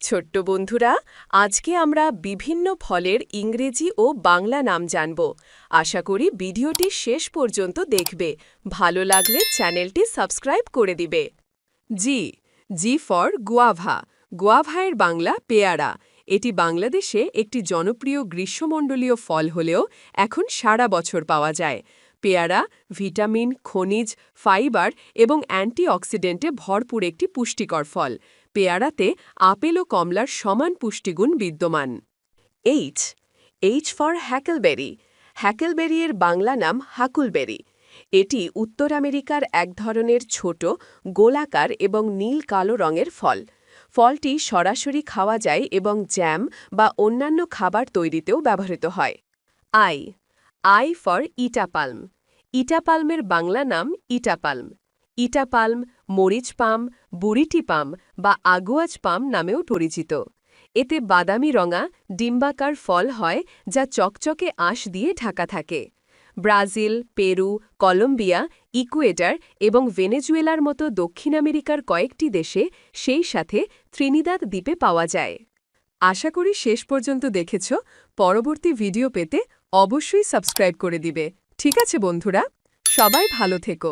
ছোট্ট বন্ধুরা, আজকে আমরা বিভিন্ন ফলের ইংরেজি ও বাংলা নাম জানব। আশা করি ভিডিওটি শেষ পর্যন্ত দেখবে। ভালো লাগলে চ্যানেলটি সাবস্ক্রাইব করে দিবে। জি জি ফর গুয়াভা। গুয়াভা এর বাংলা পেয়ারা। এটি বাংলাদেশে একটি জনপ্রিয় গ্রীষ্মমণ্ডলীয় ফল হলেও এখন সারা বছর পাওয়া যায়। পেয়ারা ভিটামিন, খনিজ, ফাইবার এবং অ্যান্টিঅক্সিডেন্টে ভরপুর একটি পুষ্টিকর ফল। পেয়ারাতে আপেল ও কমলার সমান পুষ্টিগুণ বিদ্যমান। H H for huckleberry. Huckleberry এর বাংলা নাম হাকুলবেরি। এটি উত্তর আমেরিকার এক ধরনের ছোট, গোলাকার এবং নীল কালো রঙের ফল। ফলটি সরাসরি খাওয়া যায় এবং জ্যাম বা অন্যান্য খাবার তৈরিতেও ব্যবহৃত হয়। I I for ita palm. ইটাপালমের বাংলা নাম ইটাপালম। ইটাপালম, মরিচ পাম, বুরিটি পাম বা আগুয়াজ পাম নামেও পরিচিত। এতে বাদামি রঙা, ডিম্বাকার ফল হয় যা চকচকে আঁশ দিয়ে ঢাকা থাকে। ব্রাজিল, পেরু, কলম্বিয়া, ইকুয়েডর এবং ভেনেজুয়েলার মতো দক্ষিণ আমেরিকার কয়েকটি দেশে, সেই সাথে ত্রিনিদাদ দ্বীপে পাওয়া যায়। আশা করি শেষ পর্যন্ত দেখেছ। পরবর্তী ভিডিও পেতে অবশ্যই সাবস্ক্রাইব করে দিবে। ঠিক আছে বন্ধুরা, সবাই ভালো থেকো।